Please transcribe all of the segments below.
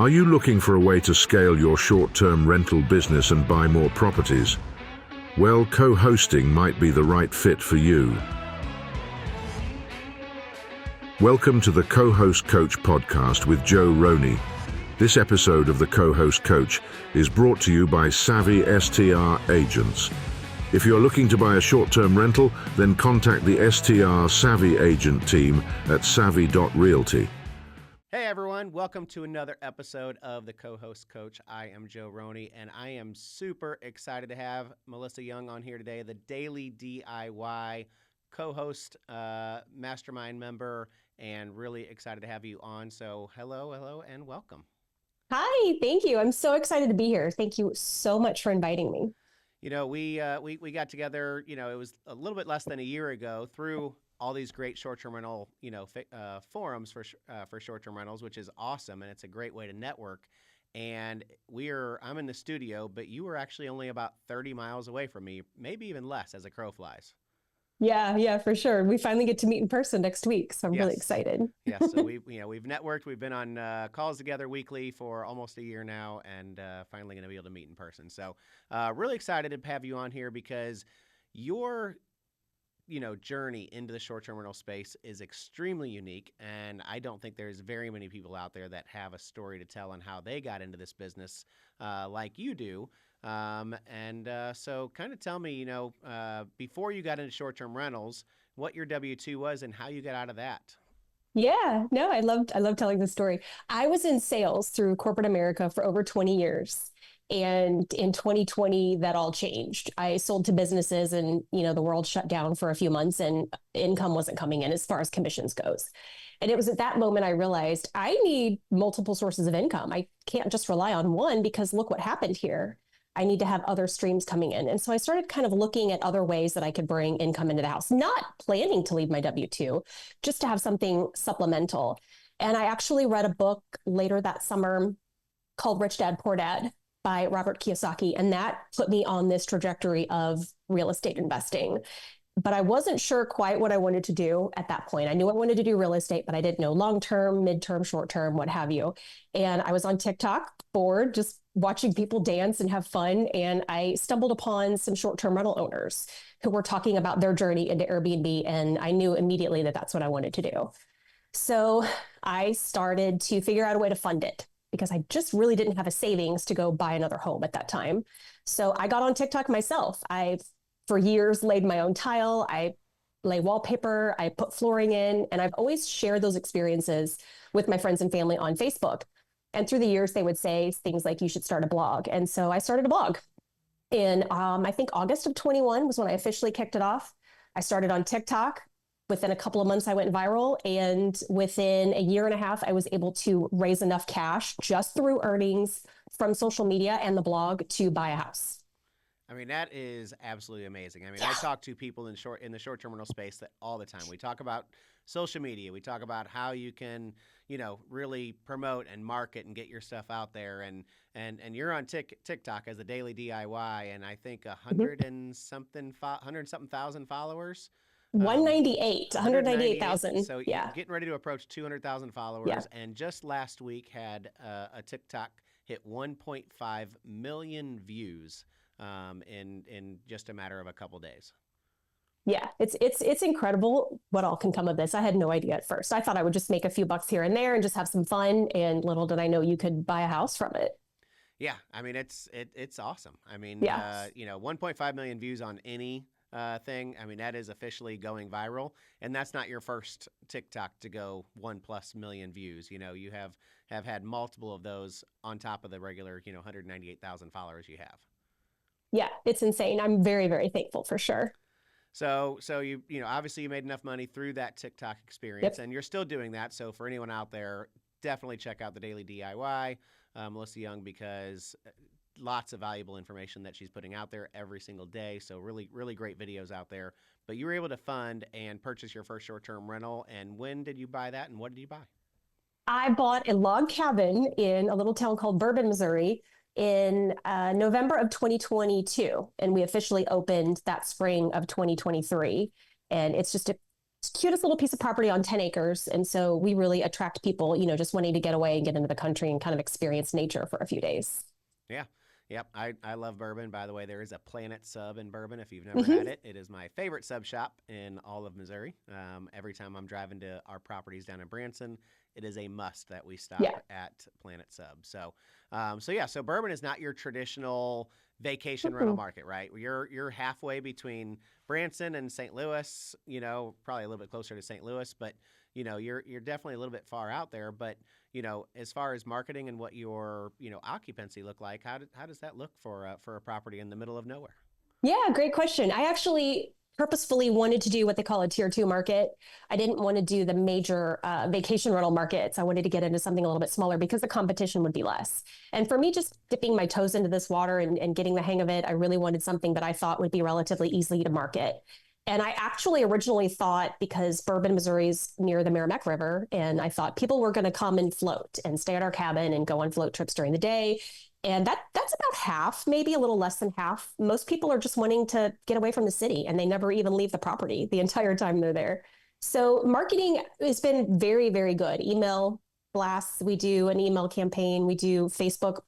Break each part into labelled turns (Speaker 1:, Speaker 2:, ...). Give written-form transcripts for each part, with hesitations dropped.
Speaker 1: Are you looking for a way to scale your short-term rental business and buy more properties? Well, co-hosting might be the right fit for you. Welcome to the Cohost Coach podcast with Joe Roney. This episode of the Cohost Coach is brought to you by Savvy STR Agents. If you're looking to buy a short-term rental, then contact the STR Savvy Agent team at savvy.realty.
Speaker 2: Hey everyone, welcome to another episode of the Co-Host Coach. I am Joe Roney, and I am super excited to have Melissa Young on here today, the Daily DIY co-host, mastermind member, and really excited to have you on. So hello, and welcome.
Speaker 3: Hi, thank you. I'm so excited to be here. Thank you so much for inviting me.
Speaker 2: You know, we got together, it was a little bit less than a year ago through all these great short-term rental, forums for short-term rentals, which is awesome, and it's a great way to network. And I'm in the studio, but you were actually only about 30 miles away from me, maybe even less as a crow flies.
Speaker 3: Yeah, for sure. We finally get to meet in person next week, so I'm really excited.
Speaker 2: Yes, so we've networked. We've been on calls together weekly for almost a year now, and finally going to be able to meet in person. So really excited to have you on here because your journey into the short-term rental space is extremely unique, and I don't think there's very many people out there that have a story to tell on how they got into this business like you do. So kind of tell me, before you got into short-term rentals, what your W-2 was and how you got out of that.
Speaker 3: Yeah, no, I love telling this story. I was in sales through corporate America for over 20 years. And in 2020, that all changed. I sold to businesses and, the world shut down for a few months and income wasn't coming in as far as commissions goes. And it was at that moment I realized I need multiple sources of income. I can't just rely on one because look what happened here. I need to have other streams coming in. And so I started kind of looking at other ways that I could bring income into the house, not planning to leave my W-2, just to have something supplemental. And I actually read a book later that summer called Rich Dad, Poor Dad by Robert Kiyosaki. And that put me on this trajectory of real estate investing. But I wasn't sure quite what I wanted to do at that point. I knew I wanted to do real estate, but I didn't know long-term, mid-term, short-term, what have you. And I was on TikTok bored, just watching people dance and have fun. And I stumbled upon some short-term rental owners who were talking about their journey into Airbnb. And I knew immediately that that's what I wanted to do. So I started to figure out a way to fund it, because I just really didn't have a savings to go buy another home at that time. So I got on TikTok myself. I've for years laid my own tile. I lay wallpaper, I put flooring in, and I've always shared those experiences with my friends and family on Facebook. And through the years, they would say things like, you should start a blog. And so I started a blog. In I think August of 21 was when I officially kicked it off. I started on TikTok. Within a couple of months, I went viral. And within a year and a half, I was able to raise enough cash just through earnings from social media and the blog to buy a house.
Speaker 2: I mean, that is absolutely amazing. I mean, I talk to people in the short-term rental space that all the time. We talk about social media. We talk about how you can, really promote and market and get your stuff out there. And you're on TikTok as a daily DIY, and I think 100-something thousand followers.
Speaker 3: 198,000.
Speaker 2: So
Speaker 3: yeah,
Speaker 2: you're getting ready to approach 200,000 followers.
Speaker 3: Yeah.
Speaker 2: And just last week had a TikTok hit 1.5 million views in just a matter of a couple days.
Speaker 3: Yeah, it's incredible what all can come of this. I had no idea at first. I thought I would just make a few bucks here and there and just have some fun. And little did I know you could buy a house from it.
Speaker 2: Yeah, I mean, it's awesome. I mean, 1.5 million views on any thing. I mean, that is officially going viral, and that's not your first TikTok to go 1+ million views. You have had multiple of those on top of the regular, 198,000 followers you have.
Speaker 3: Yeah, it's insane. I'm very, very thankful for sure.
Speaker 2: So you obviously you made enough money through that TikTok experience, and you're still doing that. So for anyone out there, definitely check out the Daily DIY, Melissa Young, because lots of valuable information that she's putting out there every single day. So really, really great videos out there. But you were able to fund and purchase your first short-term rental. And when did you buy that, and what did you buy?
Speaker 3: I bought a log cabin in a little town called Bourbon, Missouri in November of 2022. And we officially opened that spring of 2023. And it's just a cutest little piece of property on 10 acres. And so we really attract people, just wanting to get away and get into the country and kind of experience nature for a few days.
Speaker 2: Yeah. Yep. I love bourbon. By the way, there is a Planet Sub in Bourbon. If you've never
Speaker 3: Mm-hmm.
Speaker 2: had it, it is my favorite sub shop in all of Missouri. Every time I'm driving to our properties down in Branson, it is a must that we stop
Speaker 3: Yeah.
Speaker 2: at Planet Sub. So bourbon is not your traditional vacation rental
Speaker 3: Mm-mm.
Speaker 2: market, right? You're halfway between Branson and St. Louis. Probably a little bit closer to St. Louis, but you're definitely a little bit far out there. But as far as marketing and what your occupancy look like, how does that look for a property in the middle of nowhere?
Speaker 3: Yeah, great question. I actually purposefully wanted to do what they call a tier two market. I didn't want to do the major vacation rental markets. I wanted to get into something a little bit smaller because the competition would be less. And for me, just dipping my toes into this water and getting the hang of it, I really wanted something that I thought would be relatively easy to market. And I actually originally thought, because Bourbon, Missouri is near the Merrimack River, and I thought people were going to come and float and stay at our cabin and go on float trips during the day. And that's about half, maybe a little less than half. Most people are just wanting to get away from the city, and they never even leave the property the entire time they're there. So marketing has been very, very good. Email blasts, we do an email campaign, we do Facebook,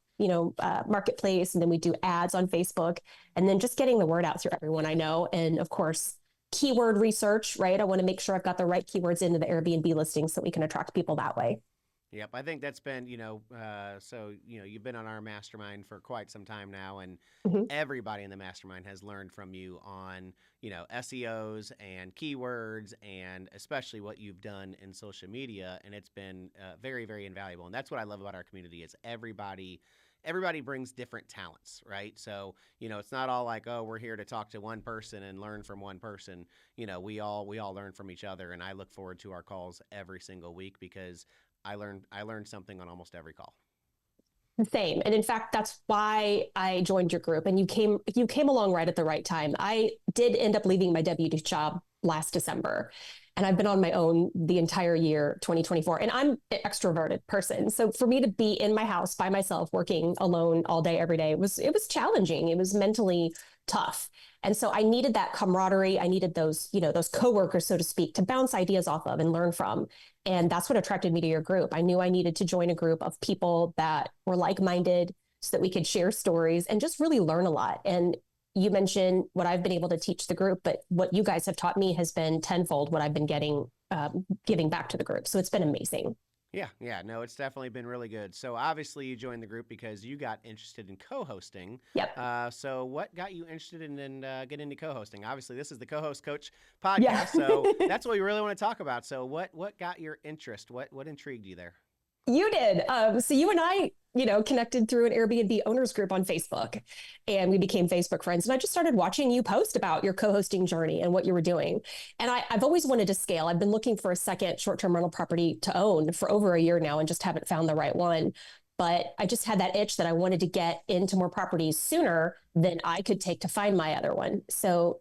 Speaker 3: marketplace, and then we do ads on Facebook, and then just getting the word out through everyone I know. And of course, keyword research, right? I want to make sure I've got the right keywords into the Airbnb listings so we can attract people that way.
Speaker 2: Yep, I think that's been, you've been on our mastermind for quite some time now, and
Speaker 3: Mhm.
Speaker 2: everybody in the mastermind has learned from you on, SEOs and keywords, and especially what you've done in social media, and it's been very, very invaluable. And that's what I love about our community is everybody brings different talents, right? So, it's not all like, oh, we're here to talk to one person and learn from one person. We all learn from each other, and I look forward to our calls every single week because I learned something on almost every call.
Speaker 3: Same. And in fact, that's why I joined your group, and you came along right at the right time. I did end up leaving my W-2 job last December, and I've been on my own the entire year 2024, and I'm an extroverted person. So for me to be in my house by myself working alone all day every day, it was challenging. It was mentally tough. And so I needed that camaraderie. I needed those coworkers, so to speak, to bounce ideas off of and learn from. And that's what attracted me to your group. I knew I needed to join a group of people that were like-minded so that we could share stories and just really learn a lot. And you mentioned what I've been able to teach the group, but what you guys have taught me has been tenfold what I've been giving back to the group. So it's been amazing.
Speaker 2: Yeah, no, it's definitely been really good. So obviously you joined the group because you got interested in co-hosting.
Speaker 3: Yep.
Speaker 2: So what got you interested in getting into co-hosting? Obviously, this is the Cohost Coach
Speaker 3: Yeah.
Speaker 2: podcast, so that's what we really want to talk about. So what got your interest? What intrigued you there?
Speaker 3: You did. So you and I, connected through an Airbnb owners group on Facebook, and we became Facebook friends. And I just started watching you post about your co-hosting journey and what you were doing. And I've always wanted to scale. I've been looking for a second short-term rental property to own for over a year now and just haven't found the right one. But I just had that itch that I wanted to get into more properties sooner than I could take to find my other one. So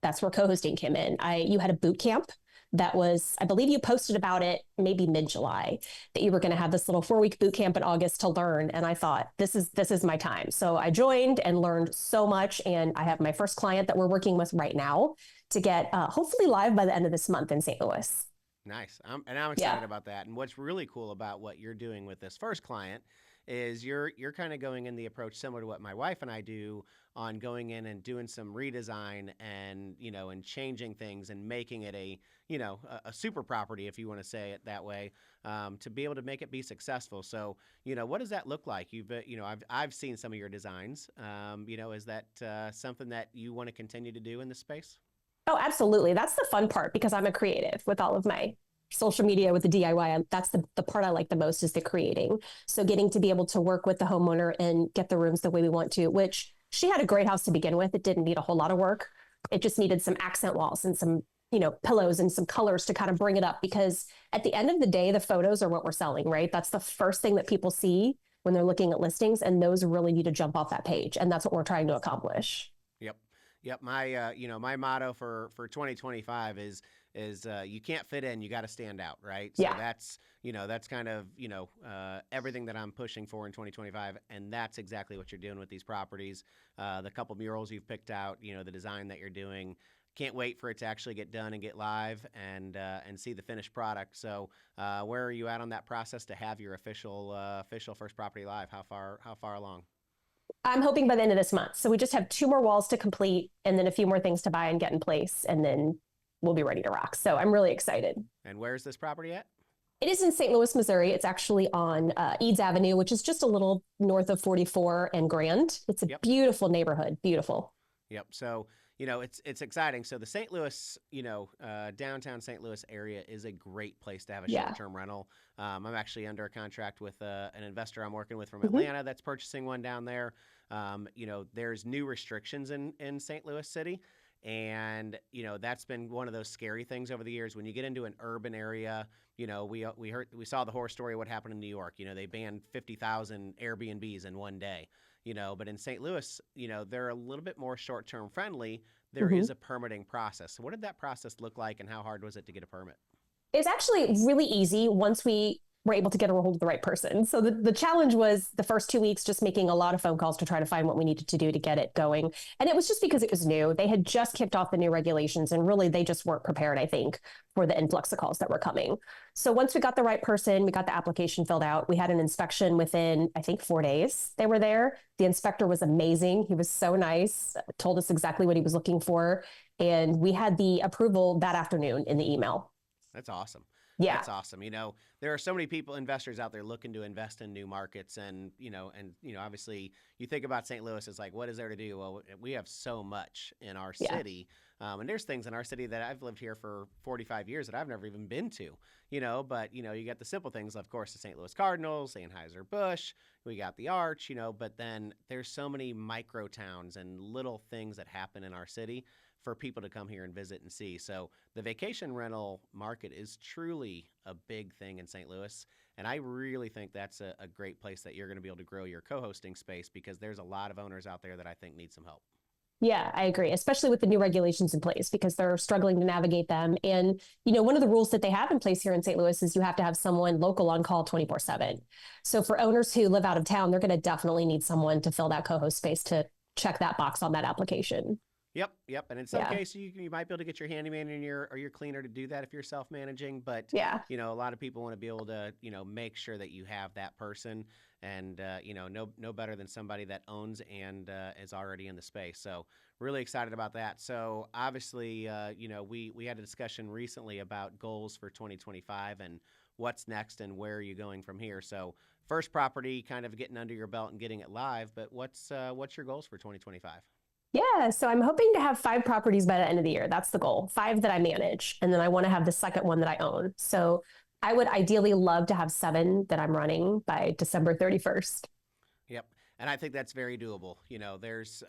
Speaker 3: that's where co-hosting came in. You had a boot camp that was, I believe you posted about it maybe mid-July, that you were going to have this little 4-week boot camp in August to learn. And I thought, this is my time. So I joined and learned so much. And I have my first client that we're working with right now to get hopefully live by the end of this month in St. Louis.
Speaker 2: Nice. I'm excited about that. And what's really cool about what you're doing with this first client is you're kind of going in the approach similar to what my wife and I do on going in and doing some redesign and and changing things and making it a super property, if you want to say it that way, to be able to make it be successful. So what does that look like? I've seen some of your designs. Is that something that you want to continue to do in this space?
Speaker 3: Oh, absolutely. That's the fun part because I'm a creative with all of my social media with the DIY. That's the part I like the most is the creating. So getting to be able to work with the homeowner and get the rooms the way we want to, which she had a great house to begin with. It didn't need a whole lot of work. It just needed some accent walls and some, pillows and some colors to kind of bring it up, because at the end of the day, the photos are what we're selling, right? That's the first thing that people see when they're looking at listings, and those really need to jump off that page. And that's what we're trying to accomplish.
Speaker 2: Yep. Yep. My motto for 2025 is you can't fit in, you got to stand out, right? So
Speaker 3: Yeah.
Speaker 2: that's kind of, everything that I'm pushing for in 2025. And that's exactly what you're doing with these properties. The couple murals you've picked out, the design that you're doing, can't wait for it to actually get done and get live and see the finished product. So where are you at on that process to have your official first property live? How far along?
Speaker 3: I'm hoping by the end of this month. So we just have 2 more walls to complete and then a few more things to buy and get in place, and then we'll be ready to rock. So I'm really excited.
Speaker 2: And where's this property at?
Speaker 3: It is in St. Louis, Missouri. It's actually on Eads Avenue, which is just a little north of 44 and Grand. It's a beautiful neighborhood. Beautiful.
Speaker 2: Yep. So, it's exciting. So the St. Louis, downtown St. Louis area is a great place to have a short-term rental. I'm actually under a contract with an investor I'm working with from Atlanta that's purchasing one down there. There's new restrictions in St. Louis City. And, that's been one of those scary things over the years. When you get into an urban area, we saw the horror story of what happened in New York. They banned 50,000 Airbnbs in one day, but in St. Louis, they're a little bit more short-term friendly. There is a permitting process. So what did that process look like, and how hard was it to get a permit?
Speaker 3: It's actually really easy once we were able to get a hold of the right person. So the challenge was the first 2 weeks, just making a lot of phone calls to try to find what we needed to do to get it going. And it was just because it was new. They had just kicked off the new regulations, and really they just weren't prepared, I think, for the influx of calls that were coming. So once we got the right person, we got the application filled out. We had an inspection within, I think, 4 days they were there. The inspector was amazing. He was so nice, told us exactly what he was looking for. And we had the approval that afternoon in the email.
Speaker 2: That's awesome.
Speaker 3: Yeah.
Speaker 2: That's awesome. There are so many investors out there looking to invest in new markets. And obviously you think about St. Louis as like, what is there to do? Well, we have so much in our city. And there's things in our city that I've lived here for 45 years that I've never even been to, but you get the simple things, of course, the St. Louis Cardinals, Anheuser-Busch, we got the Arch, but then there's so many micro towns and little things that happen in our city for people to come here and visit and see. So the vacation rental market is truly a big thing in St. Louis. And I really think that's a great place that you're going to be able to grow your co-hosting space, because there's a lot of owners out there that I think need some help.
Speaker 3: Yeah, I agree, especially with the new regulations in place, because they're struggling to navigate them. And, one of the rules that they have in place here in St. Louis is you have to have someone local on call 24/7. So for owners who live out of town, they're going to definitely need someone to fill that co-host space to check that box on that application.
Speaker 2: Yep. And in some cases, you might be able to get your handyman or your cleaner to do that if you're self-managing. But, a lot of people want to be able to, make sure that you have that person. And, no better than somebody that owns and is already in the space. So really excited about that. So obviously, we had a discussion recently about goals for 2025 and what's next and where are you going from here. So first property kind of getting under your belt and getting it live. But what's your goals for 2025?
Speaker 3: Yeah, so I'm hoping to have 5 properties by the end of the year. That's the goal. 5 that I manage. And then I want to have the second one that I own. So I would ideally love to have 7 that I'm running by December 31st.
Speaker 2: Yep. And I think that's very doable. There's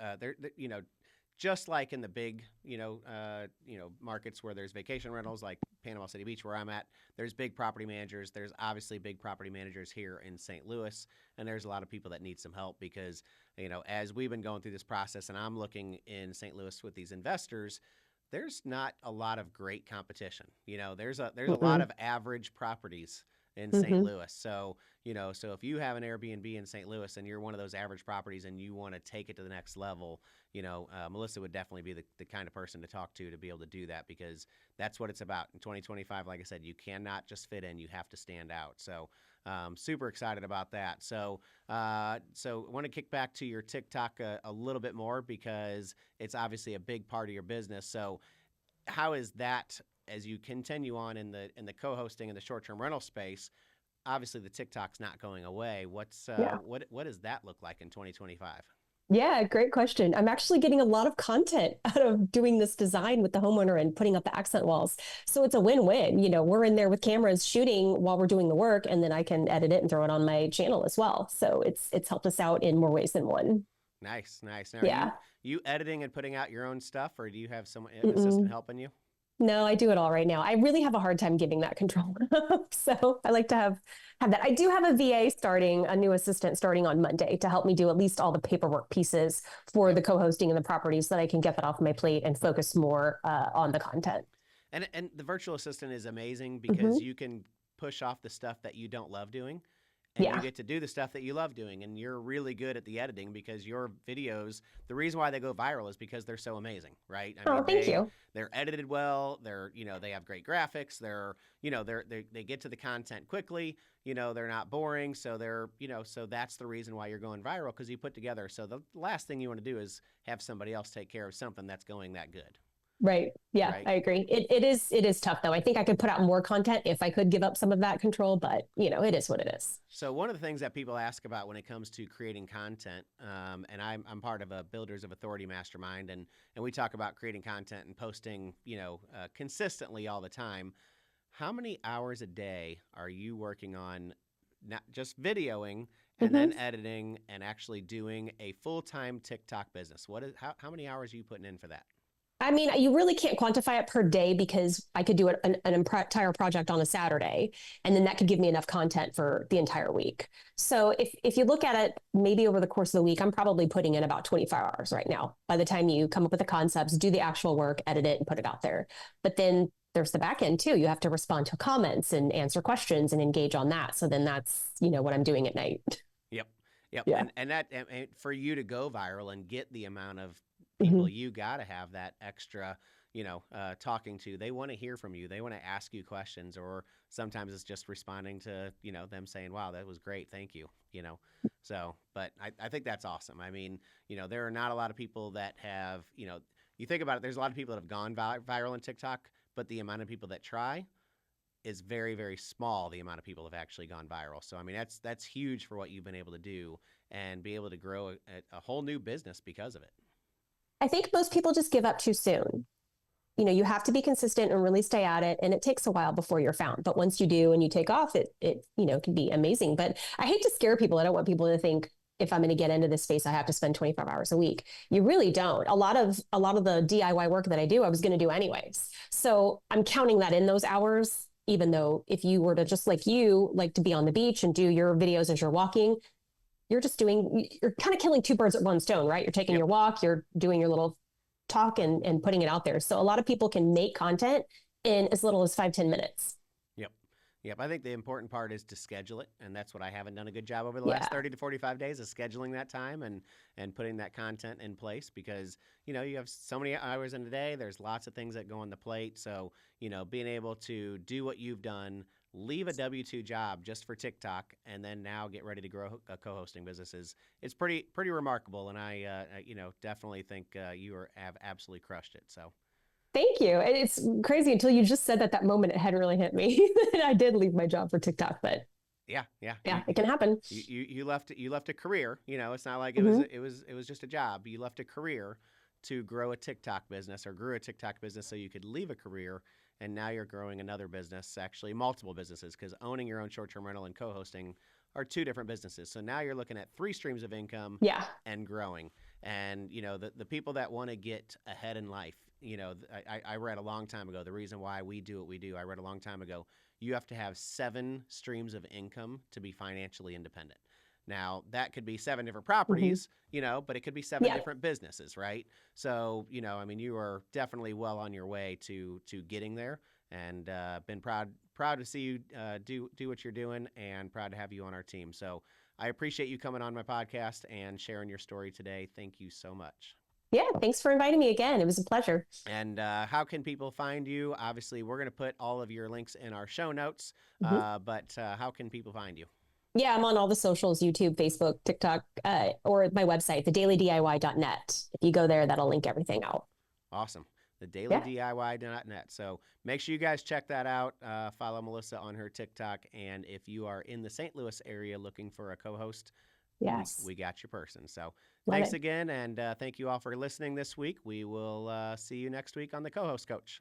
Speaker 2: just like in the big, markets where there's vacation rentals like Panama City Beach where I'm at, there's big property managers. There's obviously big property managers here in St. Louis, and there's a lot of people that need some help because, as we've been going through this process and I'm looking in St. Louis with these investors, there's not a lot of great competition. There's a lot of average properties in St. Louis. So, so if you have an Airbnb in St. Louis and you're one of those average properties and you want to take it to the next level, Melissa would definitely be the kind of person to talk to be able to do that, because that's what it's about. In 2025, like I said, you cannot just fit in, you have to stand out. So super excited about that. So I want to kick back to your TikTok a little bit more, because it's obviously a big part of your business. So how is that, as you continue on in the co-hosting and the short-term rental space? Obviously the TikTok's not going away. What does that look like in 2025?
Speaker 3: Yeah, great question. I'm actually getting a lot of content out of doing this design with the homeowner and putting up the accent walls. So it's a win-win. We're in there with cameras shooting while we're doing the work, and then I can edit it and throw it on my channel as well. So it's helped us out in more ways than one.
Speaker 2: Nice. Now, are you editing and putting out your own stuff, or do you have an assistant helping you?
Speaker 3: No, I do it all right now. I really have a hard time giving that control. So I like to have that. I do have a VA a new assistant starting on Monday to help me do at least all the paperwork pieces for the co-hosting and the properties, so that I can get that off my plate and focus more on the content.
Speaker 2: And the virtual assistant is amazing because you can push off the stuff that you don't love doing and
Speaker 3: Yeah.
Speaker 2: you get to do the stuff that you love doing, and you're really good at the editing because your videos, the reason why they go viral is because they're so amazing, right? I
Speaker 3: Oh,
Speaker 2: mean,
Speaker 3: thank you.
Speaker 2: they're edited well, they have great graphics, they get to the content quickly, they're not boring, so so that's the reason why you're going viral, because you put together. So the last thing you want to do is have somebody else take care of something that's going that good.
Speaker 3: Right. Yeah,
Speaker 2: Right.
Speaker 3: I agree. It is tough though. I think I could put out more content if I could give up some of that control, but it is what it is.
Speaker 2: So one of the things that people ask about when it comes to creating content, and I'm part of a Builders of Authority mastermind, and we talk about creating content and posting, consistently all the time. How many hours a day are you working on, not just videoing and
Speaker 3: Hmm.
Speaker 2: then editing and actually doing a full-time TikTok business? How many hours are you putting in for that?
Speaker 3: I mean, you really can't quantify it per day because I could do an entire project on a Saturday, and then that could give me enough content for the entire week. So if you look at it, maybe over the course of the week, I'm probably putting in about 25 hours right now. By the time you come up with the concepts, do the actual work, edit it, and put it out there. But then there's the back end too. You have to respond to comments and answer questions and engage on that. So then that's what I'm doing at night.
Speaker 2: Yep. Yep.
Speaker 3: Yeah.
Speaker 2: And for you to go viral and get the amount of
Speaker 3: Hmm.
Speaker 2: people, you got to have that extra, talking to. They want to hear from you. They want to ask you questions, or sometimes it's just responding to, them saying, wow, that was great. Thank you. So, but I think that's awesome. I mean, there are not a lot of people that have, you think about it, there's a lot of people that have gone viral on TikTok, but the amount of people that try is very, very small. The amount of people have actually gone viral. So, I mean, that's huge for what you've been able to do and be able to grow a whole new business because of it.
Speaker 3: I think most people just give up too soon. You have to be consistent and really stay at it, and it takes a while before you're found. But once you do and you take off, it can be amazing. But I hate to scare people. I don't want people to think if I'm going to get into this space, I have to spend 25 hours a week. You really don't. A lot of the DIY work that I do, I was going to do anyways. So I'm counting that in those hours. Even though if you were to just like to be on the beach and do your videos as you're walking, you're kind of killing two birds with one stone, right? You're taking
Speaker 2: Yep.
Speaker 3: your walk, you're doing your little talk and putting it out there. So a lot of people can make content in as little as 5-10 minutes.
Speaker 2: Yep. Yep. I think the important part is to schedule it. And that's what I haven't done a good job over the
Speaker 3: Yeah.
Speaker 2: last 30 to 45 days, is scheduling that time and putting that content in place, because, you have so many hours in a day. There's lots of things that go on the plate. So, being able to do what you've done, leave a W-2 job just for TikTok, and then now get ready to grow a co-hosting business it's pretty remarkable. And I definitely think have absolutely crushed it. So.
Speaker 3: Thank you. It's crazy until you just said that moment, it hadn't really hit me. I did leave my job for TikTok, but
Speaker 2: Yeah,
Speaker 3: it can happen.
Speaker 2: You left a career. It's not like
Speaker 3: Mhm.
Speaker 2: it was just a job. You left a career to grow a TikTok business, or grew a TikTok business so you could leave a career, and now you're growing another business, actually multiple businesses, because owning your own short-term rental and co-hosting are two different businesses. So now you're looking at three streams of income
Speaker 3: Yeah.
Speaker 2: and growing. And the people that want to get ahead in life, I read a long time ago, the reason why we do what we do, I read a long time ago, you have to have 7 streams of income to be financially independent. Now, that could be 7 different properties, but it could be 7
Speaker 3: Yeah.
Speaker 2: different businesses, right? So, I mean, you are definitely well on your way to getting there, and been proud to see you do what you're doing, and proud to have you on our team. So I appreciate you coming on my podcast and sharing your story today. Thank you so much.
Speaker 3: Yeah. Thanks for inviting me again. It was a pleasure.
Speaker 2: And how can people find you? Obviously, we're going to put all of your links in our show notes,
Speaker 3: Mhm.
Speaker 2: but how can people find you?
Speaker 3: Yeah, I'm on all the socials, YouTube, Facebook, TikTok, or my website, thedailydiy.net. If you go there, that'll link everything out.
Speaker 2: Awesome.
Speaker 3: Yeah.
Speaker 2: thedailydiy.net. So make sure you guys check that out. Follow Melissa on her TikTok. And if you are in the St. Louis area looking for a co-host,
Speaker 3: Yes.
Speaker 2: we got your person. So
Speaker 3: Love
Speaker 2: thanks
Speaker 3: it.
Speaker 2: again. And thank you all for listening this week. We will see you next week on the Co-Host Coach.